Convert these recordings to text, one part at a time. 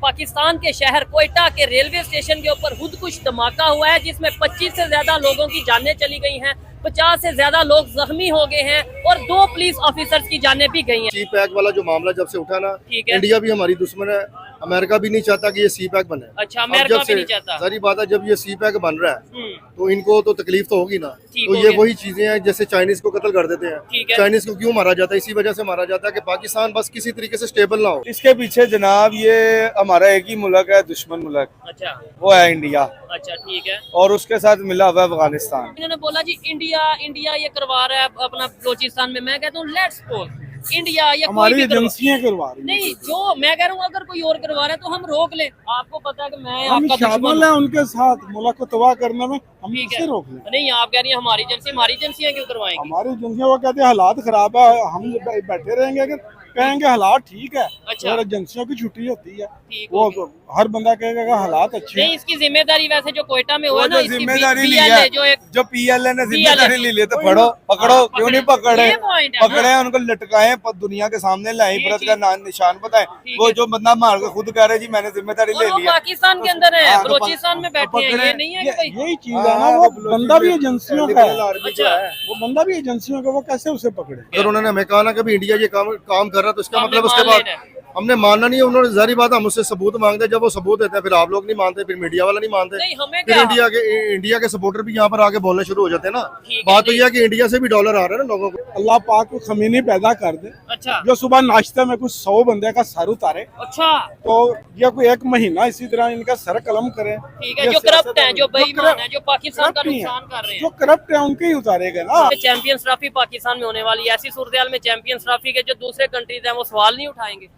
पाकिस्तान के शहर कोयटा के रेलवे स्टेशन के ऊपर खुदकुश धमाका हुआ है, जिसमें 25 से ज्यादा लोगों की जानें चली गई हैं, 50 से ज्यादा लोग जख्मी हो गए हैं और 2 पुलिस ऑफिसर्स की जानें भी गई हैं। सी पैक वाला जो मामला जब से उठा ना, ठीक है, इंडिया भी हमारी दुश्मन है, अमेरिका भी नहीं चाहता कि ये सी पैक बने। अच्छा, अमेरिका भी नहीं चाहता। सारी बात है, जब ये सी पैक बन रहा है तो इनको तो तकलीफ तो होगी ना। तो ये वही चीजें हैं जैसे चाइनीज को कत्ल कर देते हैं। चाइनीज को क्यों मारा जाता है? इसी वजह से मारा जाता है कि पाकिस्तान बस किसी तरीके से स्टेबल ना हो। इसके पीछे जनाब ये हमारा एक ही मुल्क है, दुश्मन मुल्क। अच्छा, वो है इंडिया। अच्छा, ठीक है। और उसके साथ मिला हुआ अफगानिस्तान। इन्होंने बोला जी इंडिया ये करवा रहा है अपना बलोचिस्तान में। मैं कहता हूँ लेट्स सपोज इंडिया या हमारी एजेंसियां करवा रही हैं। नहीं, जो मैं कह रहा हूँ अगर कोई और करवा रहा है तो हम रोक ले। आपको पता है कि मैं हम आपका शामिल है उनके साथ मुल्क को तबाह करने में, हम ठीक कैसे है। रोक लें? नहीं, आप कह रही हैं हमारी एजेंसियां क्यों करवाएंगी? हमारी एजेंसियां वो कहते हैं हालात खराब है, हम बैठे रहेंगे। अगर कहेंगे हालात ठीक है, अच्छा, और एजेंसियों की छुट्टी होती है, ठीक वो हर बंदा कहेगा कि हालात अच्छे हैं। नहीं, इसकी जिम्मेदारी वैसे जो कोयटा में हुआ ना, इसकी जिम्मेदारी ली PLA है, जो एक जो PLA ने जिम्मेदारी ली है, तो पकड़ो, पकड़ो, क्यों नहीं पकड़े? ये point है, पकड़े, उनको लटकाएं, दुनिया के सामने लाएं, ये इबरत का निशान बताएं। वो जो बंदा मार के खुद कह रहे जी मैंने जिम्मेदारी ले और वो लिया, पाकिस्तान के अंदर है, हाँ, तो बलोचिस्तान में बैठे हैं। ये नहीं है कि भाई यही चीज है ना, वो बंदा भी एजेंसियों का है। अच्छा, वो बंदा भी एजेंसियों का, वो कैसे उसे पकड़े? अगर उन्होंने हमें कहा ना कि इंडिया ये काम कर रहा है तो इसका हमने मतलब उसके मान बाद लेना है। हमने मानना नहीं है। उन्होंने जारी बात है हम उससे सबूत मांगते हैं, जब वो सबूत देते हैं फिर आप लोग नहीं मानते, फिर मीडिया वाला नहीं मानते, नहीं, हमें फिर क्या इंडिया के सपोर्टर भी यहाँ पर आके बोलने शुरू हो जाते हैं ना। ठीक है, बात तो यह है कि इंडिया से भी डॉलर आ रहे हैं ना लोगों को। अल्लाह पाक को खमीनी पैदा कर दे, अच्छा, जो सुबह नाश्ते में कुछ 100 बंदे का सर उतारे, अच्छा, तो ये कोई 1 महीना इसी तरह इनका सर कलम करे। ठीक है। जो करप्ट है, जो बेईमान है, जो पाकिस्तान का नुकसान कर रहे हैं, जो करप्ट है उनके ही उतारेगा ना। चैंपियंस ट्रॉफी पाकिस्तान में होने वाली है, ऐसी सूरत में चैंपियंस ट्रॉफी के जो दूसरे कंट्रीज हैं वो सवाल नहीं उठाएंगे?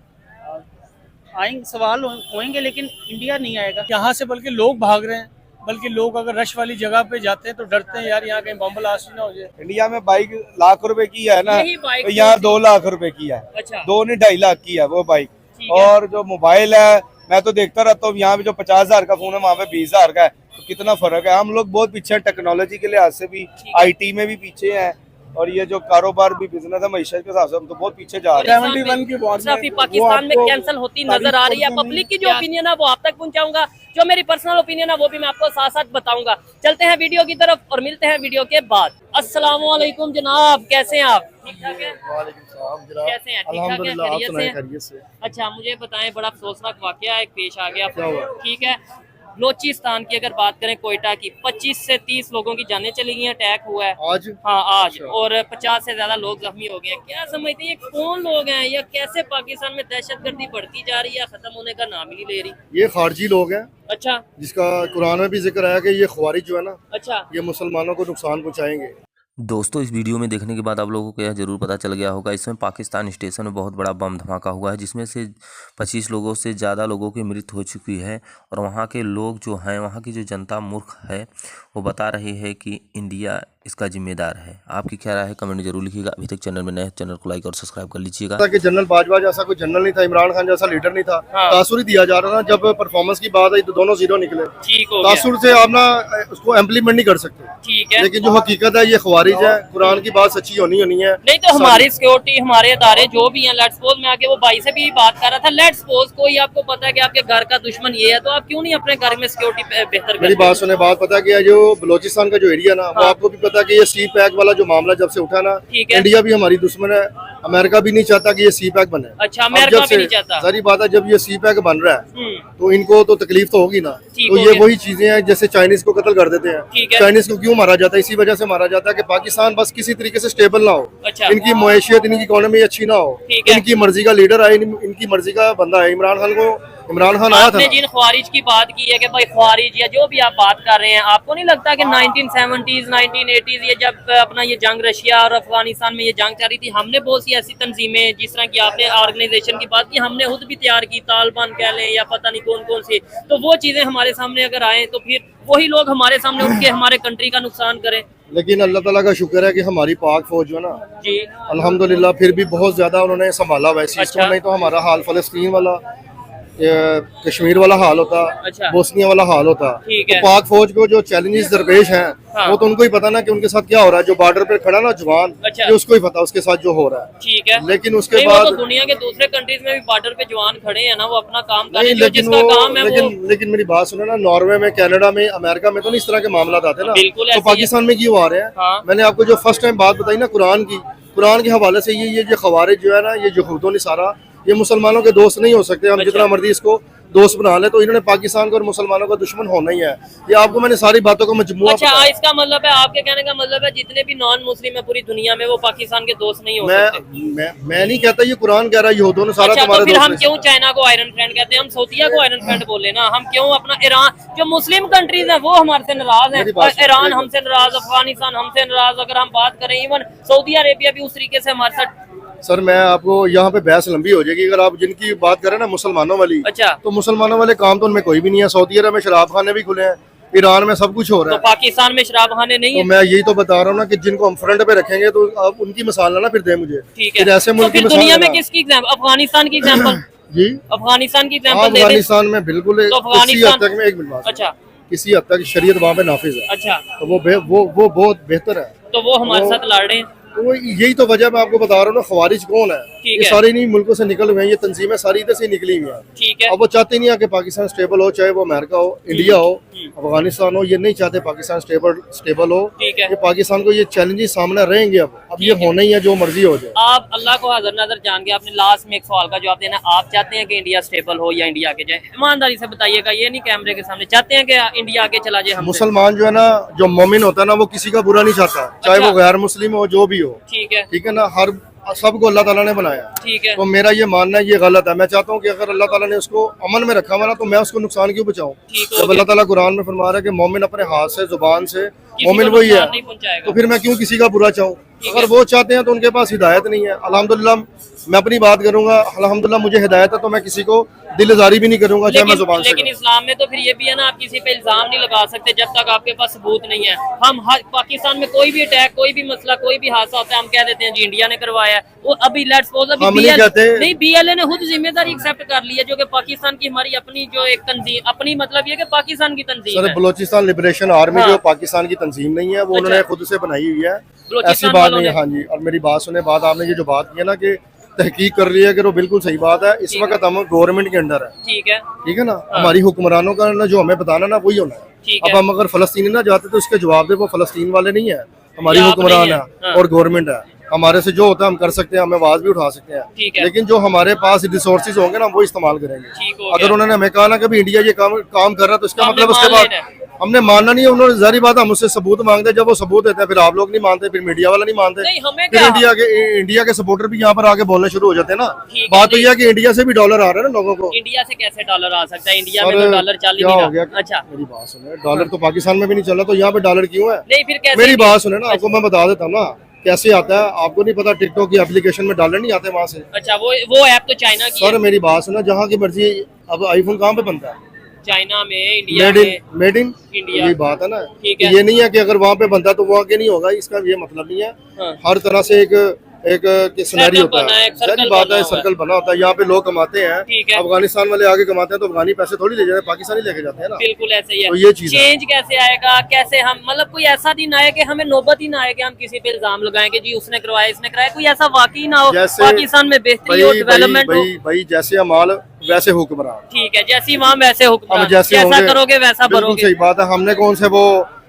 आएंगे, सवाल होंगे, लेकिन इंडिया नहीं आएगा यहाँ से। बल्कि लोग भाग रहे हैं, बल्कि लोग अगर रश वाली जगह पे जाते हैं तो डरते हैं यार यहाँ कहीं बम ब्लास्ट ना हो जाए। इंडिया में बाइक लाख रुपए की है ना, यही बाइक तो यहाँ 2 लाख रुपए की है। अच्छा, 2 नहीं 2.5 लाख की है वो बाइक। ठीक है। और जो मोबाइल है, मैं तो देखता रहता हूँ, यहाँ पे जो 50,000 का फोन है वहाँ पे 20,000 का है, तो कितना फर्क है। हम लोग बहुत पीछे हैं टेक्नोलॉजी के लिहाज से भी, IT में भी पीछे हैं, और ये जो कारोबार भी बिजनेस है मैशत के हिसाब से हम तो बहुत पीछे जा रहे हैं। 71 की ट्रॉफी पाकिस्तान में कैंसिल होती नजर आ रही है। पब्लिक की जो ओपिनियन है वो आप तक पहुंचाऊंगा, जो मेरी पर्सनल ओपिनियन है वो भी मैं आपको साथ साथ बताऊंगा। चलते हैं वीडियो की तरफ और मिलते हैं वीडियो के बाद। अस्सलाम वालेकुम जनाब, कैसे हैं आप? ठीक ठाक है? कैसे हैं? ठीक ठाक है? खैरियत से? अच्छा, मुझे बताएं, बड़ा अफसोसनाक वाकया एक पेश आ गया। ठीक है, बलोचिस्तान की अगर बात करें, कोयटा की 25 से 30 लोगों की जानें चली गई हैं, अटैक हुआ है आज। हाँ, आज। और 50 से ज्यादा लोग जख्मी हो गए हैं। क्या समझते हैं ये कौन लोग हैं, या कैसे पाकिस्तान में दहशतगर्दी बढ़ती जा रही है, खत्म होने का नाम ही नहीं ले रही? ये खारजी लोग हैं। अच्छा, जिसका कुरान में भी जिक्र है कि ये ख्वारिज जो है ना, अच्छा, ये मुसलमानों को नुकसान पहुंचाएंगे। दोस्तों, इस वीडियो में देखने के बाद आप लोगों को यह जरूर पता चल गया होगा, इसमें पाकिस्तान स्टेशन में बहुत बड़ा बम धमाका हुआ है, जिसमें से 25 लोगों से ज़्यादा लोगों की मृत्यु हो चुकी है। और वहाँ के लोग जो हैं, वहाँ की जो जनता मूर्ख है, वो बता रही है कि इंडिया इसका जिम्मेदार है। आपकी क्या राय है, कमेंट जरूर लिखिएगा। अभी तक चैनल में नए, चैनल को लाइक और सब्सक्राइब कर लीजिएगा। कि जनरल बाजवा जैसा कोई जनरल नहीं था, इमरान खान जैसा लीडर नहीं था। तासुर ही दिया जा रहा था। जब परफॉर्मेंस की बात आई तो दोनों 0 निकले। ठीक हो गया। तासुर से आप ना उसको इम्प्लीमेंट नहीं कर सकते। ठीक है, लेकिन जो हकीकत है ये ख्वारिज है। कुरान की बात सच्ची होनी है। नहीं तो हमारी सिक्योरिटी, हमारे अदारे जो भी हैं, लेट्स सपोज मैं आगे वो भाई से भी बात कर रहा था, लेट्स सपोज कोई आपको पता है कि आपके घर का दुश्मन ये है, तो आप क्यों नहीं अपने घर में सिक्योरिटी बेहतर? मेरी बात सुने, बात पता है जो बलोचिस्तान का जो एरिया ना, वो आपको भी पता है कि ये सी पैक वाला जो मामला जब से उठा ना, इंडिया भी हमारी दुश्मन है, अमेरिका भी नहीं चाहता कि ये सी पैक बने। अच्छा, अमेरिका भी नहीं चाहता। सारी बात है, जब ये सी पैक बन रहा है तो इनको तो तकलीफ तो होगी ना। तो ये वही चीजें हैं जैसे चाइनीज को कत्ल कर देते हैं। चाइनीज को क्यों मारा जाता है? इसी वजह से मारा जाता है कि पाकिस्तान बस किसी तरीके से स्टेबल ना हो। अच्छा, इनकी मईशियत, इनकी इकोनॉमी अच्छी ना हो। इनकी मर्जी का लीडर आए, इनकी मर्जी का बंदा है। इमरान खान आया था। जिन ख्वारिज की बात की है कि भाई ख्वारिज या जो भी आप बात कर रहे हैं, आपको नहीं लगता कि 1970s 1980s ये जब अपना ये जंग रशिया और अफगानिस्तान में ये जंग चल रही थी, हमने बहुत सी ऐसी तंजीमें, जिस तरह की आपने ऑर्गेनाइजेशन की बात की, हमने खुद भी तैयार की, तालिबान कह लें या पता नहीं कौन कौन सी, तो वो चीजें हमारे सामने अगर आए तो फिर वही लोग हमारे सामने उठ के हमारे कंट्री का नुकसान करें। लेकिन अल्लाह ताला का शुक्र है कि हमारी पाक फौज जो है ना जी, अल्हम्दुलिल्लाह फिर भी बहुत ज्यादा उन्होंने संभाला हुआ है। अच्छा। नहीं तो हमारा हाल फलस्तीन वाला कश्मीर वाला हाल होता, अच्छा। बोस्निया वाला हाल होता, ठीक तो है। पाक फौज को जो चैलेंजेस दरपेश हैं हाँ। वो तो उनको ही पता ना कि उनके साथ क्या हो रहा है। जो बॉर्डर पे खड़ा ना जवान, अच्छा। ये उसको ही पता उसके साथ जो हो रहा है। ठीक है, लेकिन उसके नहीं, वो बाद तो दुनिया के दूसरे कंट्रीज में भी बॉर्डर पे जवान खड़े हैं ना, वो अपना काम कर रहे नहीं, हैं, जो लेकिन जिसका काम है वो लेकिन मेरी बात सुनो ना, नॉर्वे में, कनाडा में, अमेरिका में तो नहीं इस तरह के मामला आते ना, बिल्कुल ऐसे तो ही है। पाकिस्तान में क्यों आ रहे हैं? हाँ। मैंने आपको जो फर्स्ट टाइम बात बताई ना कुरान के हवाले से, ये जो खवारिज जो है ना, ये यहूदों ने सारा, ये मुसलमानों के दोस्त नहीं हो सकते। हम अच्छा। जितना मर्जी इसको दोस्त बना ले, तो इन्होंने पाकिस्तान को और मुसलमानों का दुश्मन होना ही है। ये आपको मैंने सारी बातों का मजमुआ अच्छा, बताया। इसका मतलब है, आपके कहने का मतलब है जितने भी नॉन मुस्लिम है पूरी दुनिया में वो पाकिस्तान के दोस्त नहीं हो सकते। मैं नहीं कहता, ये कुरान कह रहा है यहूदों ने सारा अच्छा, तो तुम्हारे फिर दोस्त हम नहीं क्यों सकते। चाइना को आयरन फ्रेंड कहते हैं, हम सऊदीया को आयरन फ्रेंड बोले ना, हम क्यों अपना ईरान, जो मुस्लिम कंट्रीज है वो हमारे से नाराज है, मेरी बात सुनो, ईरान एक हमसे नाराज, अफगानिस्तान हमसे नाराज, अगर हम बात करें इवन सऊदी अरेबिया भी उस तरीके से हमारे साथ। सर मैं आपको यहाँ पे बहस लंबी हो जाएगी। अगर आप जिनकी बात करें ना मुसलमानों वाली, अच्छा, तो मुसलमानों वाले काम तो उनमें कोई भी नहीं है। सऊदी अरब में शराब खाने भी खुले हैं, ईरान में सब कुछ हो रहा तो है। पाकिस्तान में शराब खाने नहीं तो है। मैं यही तो बता रहा हूँ ना कि जिनको हम फ्रंट पे रखेंगे तो आप उनकी मिसाल ना फिर दे मुझे। ठीक है, फिर ऐसे तो मुल्क की फिर मिसाल दुनिया में देना। किसकी एग्जाम्पल, अफगानिस्तान की एग्जाम्पल, जी, अफगानिस्तान की एग्जाम्पल दे दे। अफगानिस्तान में बिल्कुल तो किसी अफगानिस्तान- हद तक में, एक मिनट बात सुनो। अच्छा, किसी हद तक शरीयत वहाँ पे नाफिज है, अच्छा, तो वो बहुत बेहतर है। तो वो हमारे साथ लड़ रहे हैं। तो यही तो वजह मैं आपको बता रहा हूँ ना, खवारिज कौन है, ठीक ये है। सारे नहीं मुल्कों से निकल हुए हैं, ये तंजीमें सारी इधर से निकली हुई हैं। ठीक है, अब वो चाहते नहीं है कि पाकिस्तान स्टेबल हो, चाहे वो अमेरिका हो, इंडिया हो, अफगानिस्तान हो, ये नहीं चाहते पाकिस्तान स्टेबल हो। ठीक है। ये पाकिस्तान को ये चैलेंजेस सामने रहेंगे। अब ये होना ही है, जो मर्जी हो जाए। आप अल्लाह को हाजिर नजर जान के आपने लास्ट में एक सवाल का जवाब देना, आप चाहते हैं कि इंडिया स्टेबल हो या इंडिया आगे जाए? ईमानदारी से बताइएगा, ये नहीं कैमरे के सामने, चाहते हैं कि इंडिया आगे चला जाए हमसे? मुसलमान जो है ना, जो मोमिन होता है ना, वो किसी का बुरा नहीं चाहता, चाहे अच्छा। वो गैर मुस्लिम हो, जो भी हो। ठीक है, ठीक है ना, हर सबको अल्लाह ताला ने बनाया। ठीक है, तो मेरा ये मानना है ये गलत है। मैं चाहता हूँ कि अगर अल्लाह ताला ने उसको अमन में रखा हुआ ना, तो मैं उसको नुकसान क्यों पहुंचाऊं? ठीक हो जब गया। अल्लाह ताला कुरान में फरमा रहा है कि मोमिन अपने हाथ से, जुबान से, किसी मोमिन को वही है, नुकसान नहीं पहुंचाएगा। तो फिर मैं क्यों किसी का बुरा चाहूँ? ठीक अगर है। वो चाहते हैं तो उनके पास हिदायत नहीं है। अल्हम्दुलिल्लाह मैं अपनी बात करूंगा, अल्हम्दुलिल्लाह मुझे हिदायत है, तो मैं किसी को दिलजारी भी नहीं करूंगा, चाहे मैं जुबान से लेकिन इस्लाम में तो फिर ये भी है ना, आप किसी पे इल्जाम नहीं लगा सकते जब तक आपके पास सबूत नहीं है। हम पाकिस्तान में कोई भी अटैक, कोई भी मसला, कोई भी हादसा होता है, हम कह देते हैं जी इंडिया ने करवाया है। वो अभी लेट्स सपोज हम नहीं कहते। नहीं, BLA ने खुद जिम्मेदारी एक्सेप्ट कर ली है, जो कि पाकिस्तान की हमारी अपनी जो एक तंजीम, अपनी मतलब ये कि पाकिस्तान की तंजीम सर है। बलोचिस्तान लिबरेशन आर्मी हाँ। जो पाकिस्तान की तंजीम नहीं है, वो उन्होंने खुद से बनाई हुई है, ऐसी बलोचिस्तान बात वालों नहीं है। ने। हाँ जी, और मेरी बात सुने, बात आपने ये जो बात की है ना कि तहकीक कर रही है, कि वो बिल्कुल सही बात है। इस वक्त हम गवर्नमेंट के अंडर है, ठीक है, ठीक है ना। हमारी हुक्मरानों का ना जो हमें बताना ना, वही होना है। ठीक अब है। हम अगर फलस्तीनी ना जाते तो उसके जवाब दे, वो फलस्तीन वाले नहीं है, हमारी या आप हुक्मरान नहीं है है। हाँ। और गवर्नमेंट है। हमारे से जो होता है हम कर सकते हैं, हम आवाज भी उठा सकते ठीक हैं, है। लेकिन जो हमारे पास रिसोर्सेज होंगे ना, वो इस्तेमाल करेंगे। ठीक हो अगर गया। उन्होंने हमें कहा ना कि इंडिया ये काम कर रहा है, तो इसका तो मतलब हमने उसके मान बाद लेना हमने मानना नहीं है। उन्होंने जारी बात है, मुझसे सबूत मांगते हैं, जब वो सबूत देते हैं फिर आप लोग नहीं मानते, फिर मीडिया वाला नहीं मानते, नहीं, हमें फिर क्या? इंडिया के सपोर्टर भी यहाँ पर आके बोलने शुरू हो जाते हैं ना। ठीक है, बात तो नहीं। यह है कि इंडिया से भी डॉलर आ रहा है ना लोगों को। इंडिया से कैसे डॉलर आ सकता है? इंडिया में सर, तो डॉलर चल ही क्या नहीं हो गया? रहा। अच्छा, मेरी बात सुने, डॉलर तो पाकिस्तान में भी नहीं चल रहा, तो यहाँ पे डॉलर क्यों है? नहीं फिर कैसे? मेरी बात सुने ना, आपको मैं बता देता हूँ ना कैसे आता है। आपको नहीं पता टिकटॉक की एप्लीकेशन में डॉलर नहीं आते वहाँ से? अच्छा, वो ऐप तो चाइना की सर है। मेरी बात सुना, जहाँ की मर्जी। अब आईफोन कहाँ पे बनता है? चाइना में, इंडिया में। Made in India. यही बात है ना। ठीक है। ये नहीं है कि अगर वहाँ पे बनता है तो वो आगे नहीं होगा, इसका ये मतलब नहीं है। हाँ। हर तरह से एक सिनेरियो Setup होता बना है, है, एक circle सारी बात बना है, हुआ है। सर्कल बना होता है। यहाँ पे लोग कमाते हैं, ठीक है। अफगानिस्तान वाले आगे कमाते हैं, तो अफगानी पैसे थोड़ी ले जाते हैं, पाकिस्तानी लेके जाते हैं ना। बिल्कुल ऐसे ही है। तो ये चीज़ है। चेंज कैसे आएगा, कैसे हम, मतलब कोई ऐसा दिन आए कि हमें नौबत ही ना आए कि हम किसी पे इल्जाम लगाएं कि जी उसने करवाया, इसने कराया। कोई ऐसा वाकई ना हो, जैसे पाकिस्तान में बेहतरी हो, डेवलपमेंट हो। भाई जैसे अमाल वैसे हुक्मरान। ठीक है, जैसी वहाँ वैसे हुक्म, अब जैसे जैसा होंगे, करोगे वैसा बिल्कुल भरोगे। सही बात है। हमने कौन से वो,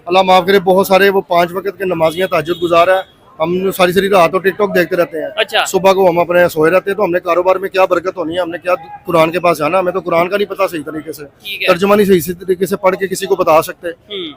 अल्लाह माफ करे, बहुत सारे वो 5 वक्त के नमाजियां तहज्जुद गुजार है, हम सारी रात तो टिकटॉक देखते रहते हैं। अच्छा। सुबह को हम अपने सोए रहते हैं, तो हमने कारोबार में क्या बरकत होनी है? हमने क्या कुरान के पास जाना? हमें तो कुरान का नहीं पता सही तरीके से, ठीक है। तर्जुमा नहीं सही तरीके से पढ़ के किसी को बता सकते।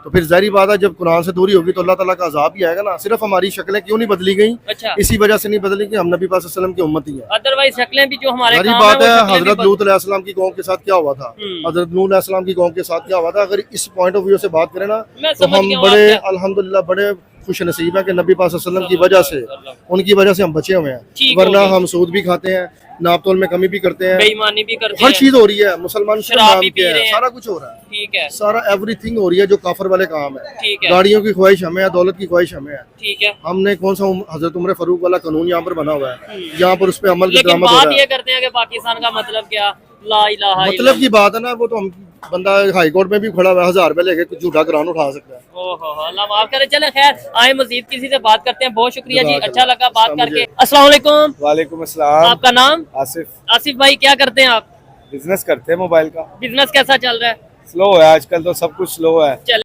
तो फिर जाहिर बात है, जब कुरान से दूरी होगी तो अल्लाह ताला का अजाब ही आएगा ना। सिर्फ हमारी शक्लें क्यों नहीं बदली गई? अच्छा, इसी वजह से नहीं बदली कि हम नबी पाक सल्लल्लाहु अलैहि वसल्लम की उम्मत ही है। अदरवाइज शक्लें भी जो हमारे सारी काम बात है। वो शक्लें भी हजरत बदल- लूत अलैहिस्सलाम की कौम के साथ क्या हुआ था, हजरत नूह अलैहिस्सलाम की कौम के साथ क्या हुआ था, अगर इस पॉइंट ऑफ व्यू से बात करें ना, मैं तो समझ हम गया हूँ बड़े आप क्या- अल्हम्दुलिल्लाह बड़े खुश नसीब है कि नबी पाक सल्लल्लाहु अलैहि वसल्लम की वजह से, उनकी वजह से हम बचे हुए ठीक हैं, हो वरना गया। हम सूद भी खाते हैं, नाप तोल में कमी भी करते हैं, बेईमानी भी करते हर हैं, चीज हो रही है, मुसलमान सिर्फ शराब नाम भी के पी हैं, रहे हैं। सारा कुछ हो रहा है, ठीक है सारा एवरीथिंग हो रही है जो काफर वाले काम है। ठीक है गाड़ियों की ख्वाहिश हमें है, दौलत की ख्वाहिश हमें है। ठीक है। हमने कौन सा हजरत उमर फारूक वाला कानून यहाँ पर बना हुआ है, यहाँ पर उस पर अमल की लेकिन दरामद हो बात रहा ये है। करते हैं कि पाकिस्तान का मतलब क्या, ला इलाहा मतलब की बात है ना, वो तो हम बंदा हाई कोर्ट में भी खड़ा हुआ है, 1000 रुपए लेके कुछ झूठा करान उठा सकता है। ओहो अल्लाह माफ करे। चले खैर आए मजीद किसी से बात करते हैं। बहुत शुक्रिया जी, अच्छा लगा बात मुझे- करके। अस्सलाम वालेकुम, वालेकुम अस्सलाम। आपका नाम? आसिफ। आसिफ भाई, क्या करते हैं आप? बिजनेस करते हैं मोबाइल का। बिजनेस कैसा चल रहा है? स्लो है आजकल तो, सब कुछ स्लो है। चल